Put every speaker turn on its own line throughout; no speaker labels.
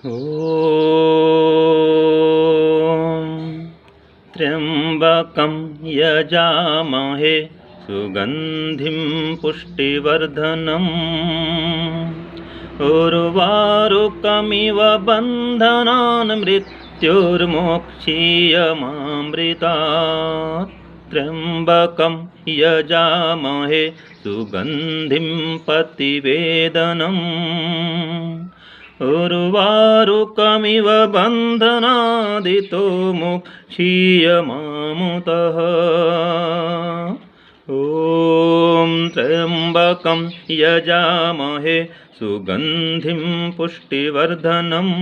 ॐ त्र्यम्बकं यजामहे सुगन्धिं पुष्टिवर्धनम् उर्वारुकमिव बन्धनान् मृत्युर्मोक्षीयमामृतात् त्र्यम्बकं यजामहे सुगन्धिं पतिवेदनम् उर्वारुकमिव बन्धनादितो मोक्षीयमामुतः ॐ त्र्यम्बकं यजामहे सुगन्धिं पुष्टिवर्धनम्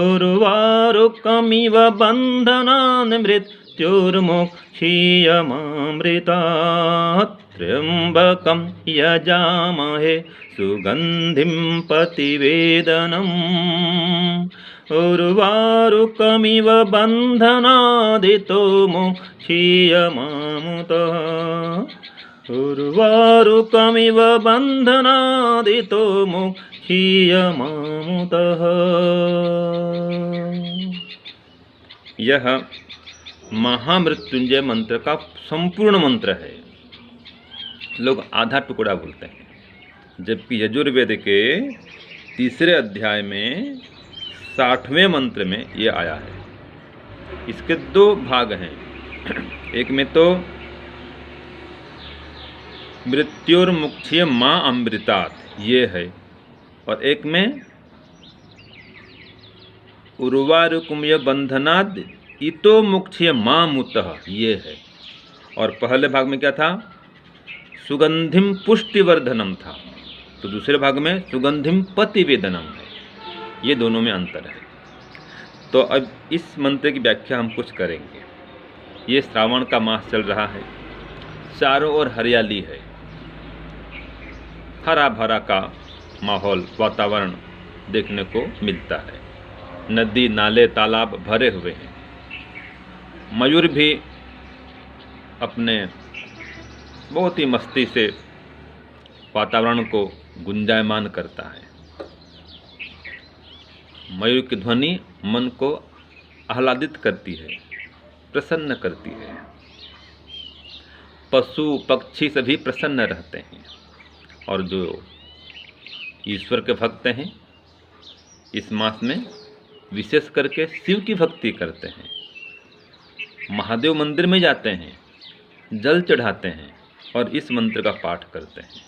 उर्वारुकमिव बन्धनान् मृत्युर्मोक्षीयमामृतात् त्र्यम्बकं यजामहे सुगन्धिं पतिवेदनम् उर्वारुकमिव बन्धनादितो मोक्षीयमामुतः उर्वारुकमिव बन्धनादितो मोक्षीयमामुतः। यह महामृत्युंजय मंत्र का संपूर्ण मंत्र है। लोग आधा टुकड़ा बोलते हैं, जबकि यजुर्वेद के तीसरे अध्याय में 60वें मंत्र में ये आया है। इसके दो भाग हैं, एक में तो मृत्युर्मुक्षीय माँ अमृतात् ये है, और एक में उर्वारुकमिव बंधनाद इतो मुक्षीय माँ मुतः ये है। और पहले भाग में क्या था? सुगंधिम पुष्टिवर्धनम था, तो दूसरे भाग में सुगंधिम पतिवेदनम है। ये दोनों में अंतर है। तो अब इस मंत्र की व्याख्या हम कुछ करेंगे। ये श्रावण का मास चल रहा है, चारों ओर हरियाली है, हरा भरा का माहौल वातावरण देखने को मिलता है। नदी नाले तालाब भरे हुए हैं। मयूर भी अपने बहुत ही मस्ती से वातावरण को गुंजायमान करता है। मयूर की ध्वनि मन को आह्लादित करती है, प्रसन्न करती है। पशु पक्षी सभी प्रसन्न रहते हैं। और जो ईश्वर के भक्त हैं, इस मास में विशेष करके शिव की भक्ति करते हैं, महादेव मंदिर में जाते हैं, जल चढ़ाते हैं और इस मंत्र का पाठ करते हैं।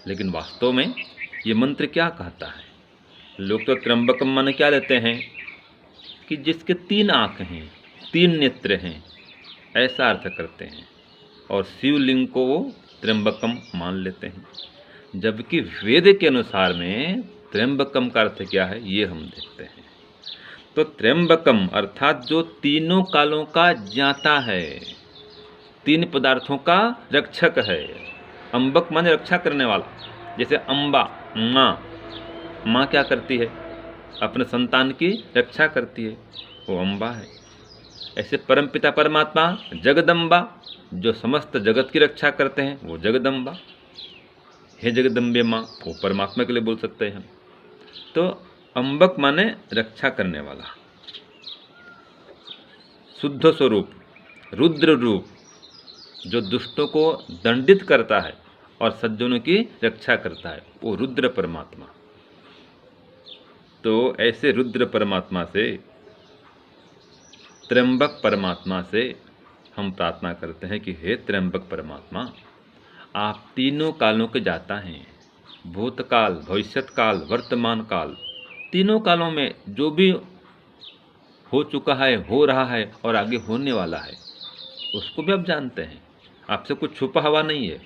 लेकिन वास्तव में ये मंत्र क्या कहता है? लोग तो त्र्यंबकम माने क्या लेते हैं कि जिसके 3 आँख हैं, 3 नेत्र हैं, ऐसा अर्थ करते हैं, और शिवलिंग को वो त्र्यंबकम मान लेते हैं। जबकि वेद के अनुसार में त्र्यंबकम का अर्थ क्या है, ये हम देखते हैं। तो त्र्यंबकम अर्थात जो तीनों कालों का ज्ञाता है, 3 पदार्थों का रक्षक है। अम्बक माने रक्षा करने वाला। जैसे अम्बा माँ क्या करती है? अपने संतान की रक्षा करती है, वो अम्बा है। ऐसे परमपिता परमात्मा जगदम्बा, जो समस्त जगत की रक्षा करते हैं, वो जगदम्बा। हे जगदम्बे माँ, वो परमात्मा के लिए बोल सकते हैं हम। तो अम्बक माने रक्षा करने वाला, शुद्ध स्वरूप, रुद्र रूप, जो दुष्टों को दंडित करता है और सज्जनों की रक्षा करता है, वो रुद्र परमात्मा। तो ऐसे रुद्र परमात्मा से, त्र्यंबक परमात्मा से हम प्रार्थना करते हैं कि हे त्र्यंबक परमात्मा, आप तीनों कालों के जाता हैं। भूतकाल, भविष्यत काल, वर्तमान काल, तीनों कालों में जो भी हो चुका है, हो रहा है और आगे होने वाला है, उसको भी आप जानते हैं। आपसे कुछ छुपा हुआ नहीं है।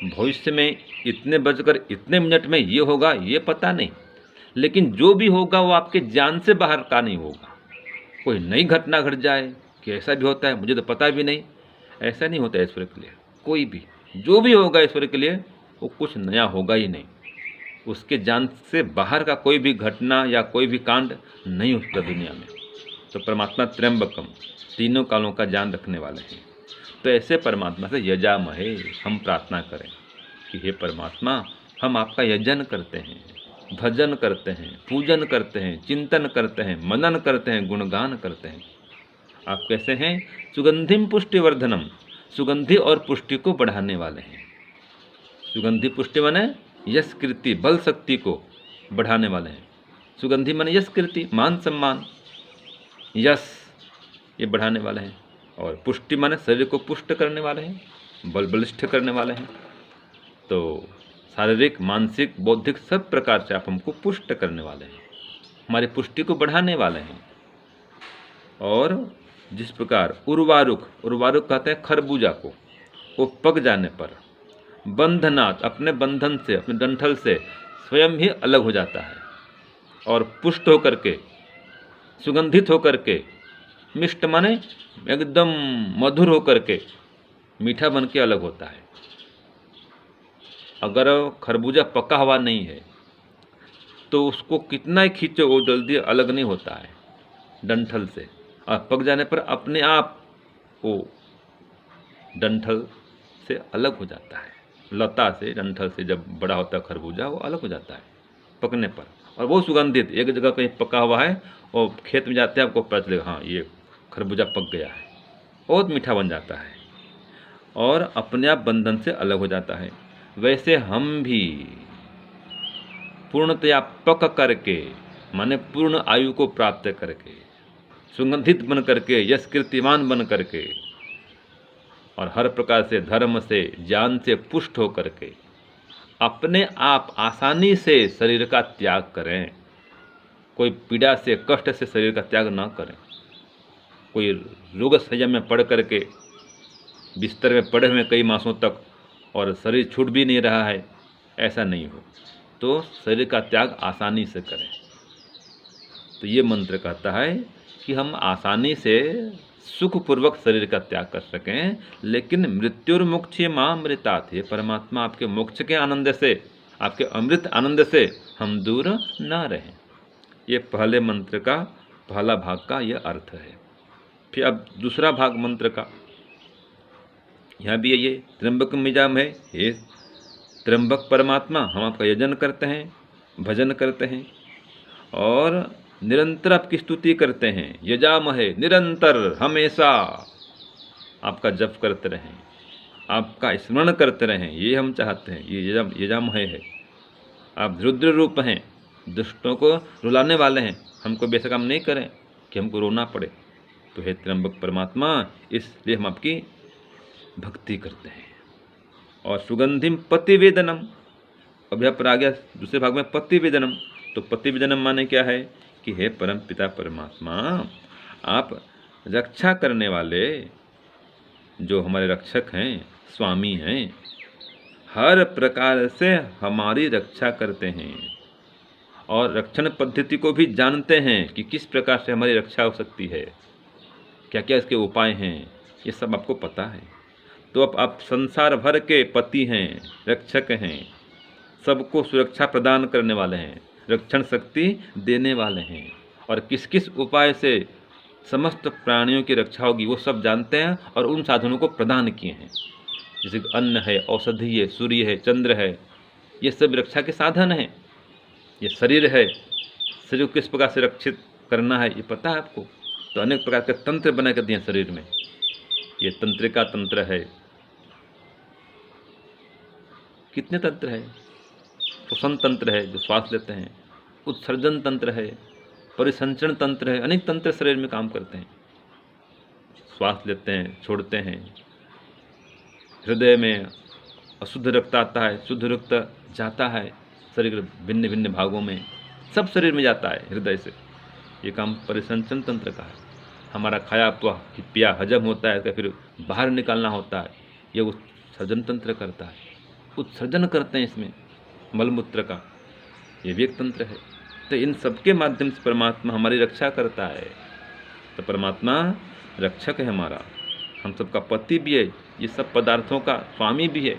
भविष्य में इतने बजकर इतने मिनट में ये होगा, ये पता नहीं, लेकिन जो भी होगा वो आपके ज्ञान से बाहर का नहीं होगा। कोई नई घटना घट जाए कि ऐसा भी होता है, मुझे तो पता भी नहीं, ऐसा नहीं होता ईश्वर के लिए। कोई भी जो भी होगा ईश्वर के लिए, वो कुछ नया होगा ही नहीं। उसके ज्ञान से बाहर का कोई भी घटना या कोई भी कांड नहीं होता दुनिया में। तो परमात्मा त्र्यंबकम, तीनों कालों का ज्ञान रखने वाले हैं। तो ऐसे परमात्मा से यजामहे हम प्रार्थना करें कि हे परमात्मा, हम आपका यजन करते हैं, भजन करते हैं, पूजन करते हैं, चिंतन करते हैं, मनन करते हैं, गुणगान करते हैं। आप कैसे हैं? सुगंधिम पुष्टिवर्धनम, सुगंधि और पुष्टि को बढ़ाने वाले हैं। सुगंधि पुष्टि माने यश कीर्ति बल शक्ति को बढ़ाने वाले हैं। सुगंधि माने यश कीर्ति मान सम्मान यश ये बढ़ाने वाले हैं। और पुष्टि माने शरीर को पुष्ट करने वाले हैं, बलिष्ठ करने वाले हैं। तो शारीरिक मानसिक बौद्धिक सब प्रकार से आप हमको पुष्ट करने वाले हैं, हमारी पुष्टि को बढ़ाने वाले हैं। और जिस प्रकार उर्वारुक, उर्वारुक कहते हैं खरबूजा को, वो पक जाने पर बंधनात् अपने बंधन से अपने डंठल से स्वयं ही अलग हो जाता है और पुष्ट होकर के सुगंधित होकर के मिष्ट माने एकदम मधुर होकर के मीठा बन के अलग होता है। अगर खरबूजा पका हुआ नहीं है तो उसको कितना ही खींचो वो जल्दी अलग नहीं होता है डंठल से, और पक जाने पर अपने आप वो डंठल से अलग हो जाता है। लता से डंठल से जब बड़ा होता है खरबूजा वो अलग हो जाता है पकने पर, और वो सुगंधित। एक जगह कहीं पका हुआ है और खेत में जाते हैं आपको पता चलेगा हाँ ये खरबूजा पक गया है, बहुत मीठा बन जाता है और अपने आप बंधन से अलग हो जाता है। वैसे हम भी पूर्णतया पक करके माने पूर्ण आयु को प्राप्त करके सुगंधित बन करके यश कीर्तिमान बन करके और हर प्रकार से धर्म से ज्ञान से पुष्ट हो करके अपने आप आसानी से शरीर का त्याग करें। कोई पीड़ा से कष्ट से शरीर का त्याग ना करें। कोई रोग शय्या में पड़ करके बिस्तर में पड़े हुए कई मासों तक और शरीर छूट भी नहीं रहा है, ऐसा नहीं हो तो शरीर का त्याग आसानी से करें। तो ये मंत्र कहता है कि हम आसानी से सुखपूर्वक शरीर का त्याग कर सकें, लेकिन मृत्युर्मुक्षे मामृतात्, हे परमात्मा आपके मोक्ष के आनंद से, आपके अमृत आनंद से हम दूर न रहें। ये पहले मंत्र का पहला भाग का यह अर्थ है। फिर अब दूसरा भाग मंत्र का, यहाँ भी ये त्र्यंबक मिजाम है, हे त्र्यंबक परमात्मा हम आपका यजन करते हैं, भजन करते हैं और निरंतर आपकी स्तुति करते हैं। यजामहे निरंतर हमेशा आपका जप करते रहें, आपका स्मरण करते रहें, ये हम चाहते हैं। ये यजामहे है। आप रुद्र रूप हैं, दुष्टों को रुलाने वाले हैं। हमको बेशक हम नहीं करें कि हमको रोना पड़े। तो हे त्र्यंबक परमात्मा, इसलिए हम आपकी भक्ति करते हैं। और सुगंधिम पतिवेदनम, अब यहाँ पर आ गया दूसरे भाग में पतिवेदनम। तो पतिवेदनम माने क्या है कि हे परम पिता परमात्मा, आप रक्षा करने वाले जो हमारे रक्षक हैं, स्वामी हैं, हर प्रकार से हमारी रक्षा करते हैं और रक्षण पद्धति को भी जानते हैं कि किस प्रकार से हमारी रक्षा हो सकती है, क्या क्या इसके उपाय हैं, ये सब आपको पता है। तो अब आप संसार भर के पति हैं, रक्षक हैं, सबको सुरक्षा प्रदान करने वाले हैं, रक्षण शक्ति देने वाले हैं और किस किस उपाय से समस्त प्राणियों की रक्षा होगी वो सब जानते हैं और उन साधनों को प्रदान किए हैं। जैसे अन्न है, औषधि है, सूर्य है, चंद्र है, ये सब रक्षा के साधन हैं। ये शरीर है, शरीर को किस प्रकार से रक्षित करना है ये पता है आपको। तो अनेक प्रकार के तंत्र बना कर दिए शरीर में। ये तंत्रिका तंत्र है, कितने तंत्र है, श्वसन तंत्र है जो श्वास लेते हैं, उत्सर्जन तंत्र है, परिसंचरण तंत्र है, अनेक तंत्र शरीर में काम करते हैं। श्वास लेते हैं, छोड़ते हैं, हृदय में अशुद्ध रक्त आता है, शुद्ध रक्त जाता है शरीर भिन्न भिन्न भागों में, सब शरीर में जाता है हृदय से। ये काम परिसंचरण तंत्र का है। हमारा खाया पिया हजम होता है, फिर बाहर निकालना होता है, ये उत्सर्जन तंत्र करता है। उत्सर्जन करते हैं इसमें मलमूत्र का, ये वेग तंत्र है। तो इन सबके माध्यम से परमात्मा हमारी रक्षा करता है। तो परमात्मा रक्षक है हमारा, हम सबका पति भी है, ये सब पदार्थों का स्वामी भी है,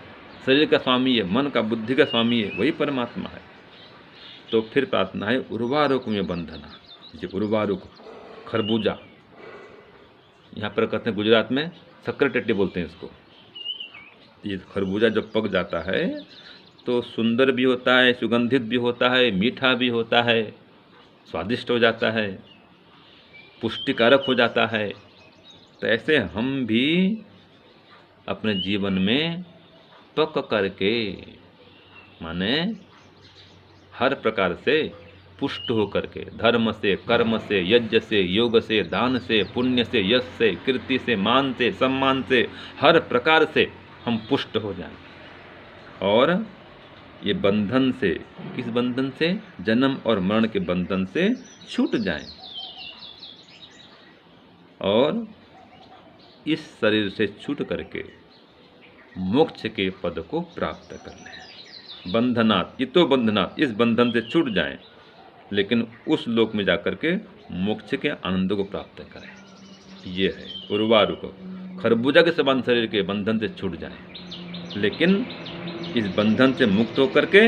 शरीर का स्वामी है, मन का बुद्धि का स्वामी है, वही परमात्मा है। तो फिर प्रार्थना है उर्वारुक में बंधना। जो उर्वारुक खरबूजा, यहाँ पर कहते हैं गुजरात में शक्कर टेटी बोलते हैं इसको। ये खरबूजा जब पक जाता है तो सुंदर भी होता है, सुगंधित भी होता है, मीठा भी होता है, स्वादिष्ट हो जाता है, पुष्टिकारक हो जाता है। तो ऐसे हम भी अपने जीवन में पक करके, माने हर प्रकार से पुष्ट हो करके, धर्म से, कर्म से, यज्ञ से, योग से, दान से, पुण्य से, यश से, कीर्ति से, मान से, सम्मान से, हर प्रकार से हम पुष्ट हो जाएं और ये बंधन से, किस बंधन से? जन्म और मरण के बंधन से छूट जाएं और इस शरीर से छूट करके मोक्ष के पद को प्राप्त कर लें। बंधनात् इतो बंधनात्, इस बंधन से छूट जाएं, लेकिन उस लोक में जाकर के मोक्ष के आनंद को प्राप्त करें। ये है उर्वारुक, खरबूजा के समान शरीर के बंधन से छूट जाएं, लेकिन इस बंधन से मुक्त होकर के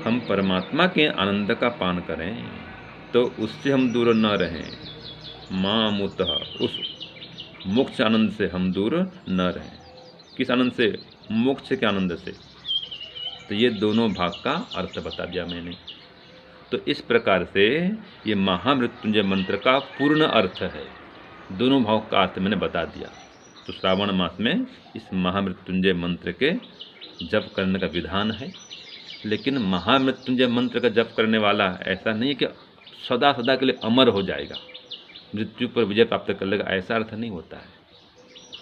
हम परमात्मा के आनंद का पान करें, तो उससे हम दूर न रहें। मामुतः, उस मोक्ष आनंद से हम दूर न रहें। किस आनंद से? मोक्ष के आनंद से। तो ये दोनों भाग का अर्थ बता दिया मैंने। तो इस प्रकार से ये महामृत्युंजय मंत्र का पूर्ण अर्थ है। दोनों भाव का अर्थ मैंने बता दिया। तो श्रावण मास में इस महामृत्युंजय मंत्र के जप करने का विधान है, लेकिन महामृत्युंजय मंत्र का जप करने वाला ऐसा नहीं कि सदा सदा के लिए अमर हो जाएगा, मृत्यु पर विजय प्राप्त कर लेगा, ऐसा अर्थ नहीं होता है।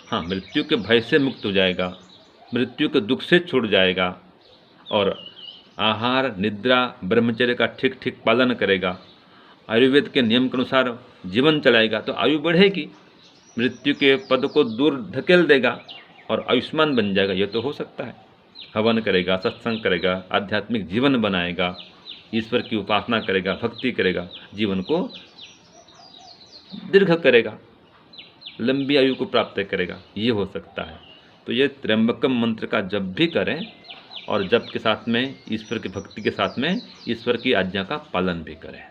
हाँ, मृत्यु के भय से मुक्त हो जाएगा, मृत्यु के दुख से छूट जाएगा और आहार, निद्रा, ब्रह्मचर्य का ठीक ठीक पालन करेगा, आयुर्वेद के नियम के अनुसार जीवन चलाएगा, तो आयु बढ़ेगी, मृत्यु के पद को दूर धकेल देगा और आयुष्मान बन जाएगा। ये तो हो सकता है। हवन करेगा, सत्संग करेगा, आध्यात्मिक जीवन बनाएगा, ईश्वर की उपासना करेगा, भक्ति करेगा, जीवन को दीर्घ करेगा, लंबी आयु को प्राप्त करेगा, ये हो सकता है। तो ये त्र्यंबकम मंत्र का जप भी करें और जप के साथ में ईश्वर की भक्ति के साथ में ईश्वर की आज्ञा का पालन भी करें,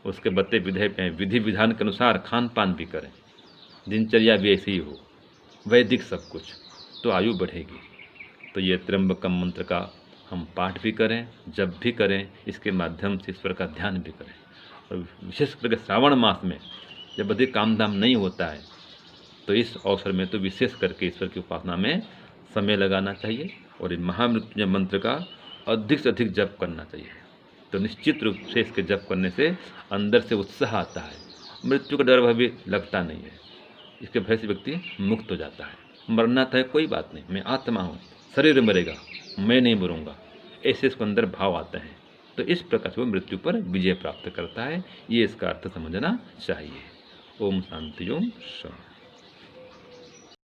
उसके बते विधि विधान के अनुसार खान पान भी करें, दिनचर्या भी ऐसी ही हो, वैदिक सब कुछ, तो आयु बढ़ेगी। तो ये त्र्यंबकम मंत्र का हम पाठ भी करें, जप भी करें, इसके माध्यम से ईश्वर का ध्यान भी करें। और विशेष करके श्रावण मास में जब अधिक काम धाम नहीं होता है, तो इस अवसर में तो विशेष करके ईश्वर की उपासना में समय लगाना चाहिए और इन महामृत्युंजय मंत्र का अधिक से अधिक जप करना चाहिए। तो निश्चित रूप से इसके जप करने से अंदर से उत्साह आता है, मृत्यु का डर भय भी लगता नहीं है, इसके भय से व्यक्ति मुक्त हो जाता है। मरना था कोई बात नहीं, मैं आत्मा हूँ, शरीर मरेगा, मैं नहीं मरूंगा, ऐसे इसके अंदर भाव आते हैं। तो इस प्रकार से वो मृत्यु पर विजय प्राप्त करता है। ये इसका अर्थ समझना चाहिए। ओम शांति, ओम शांति।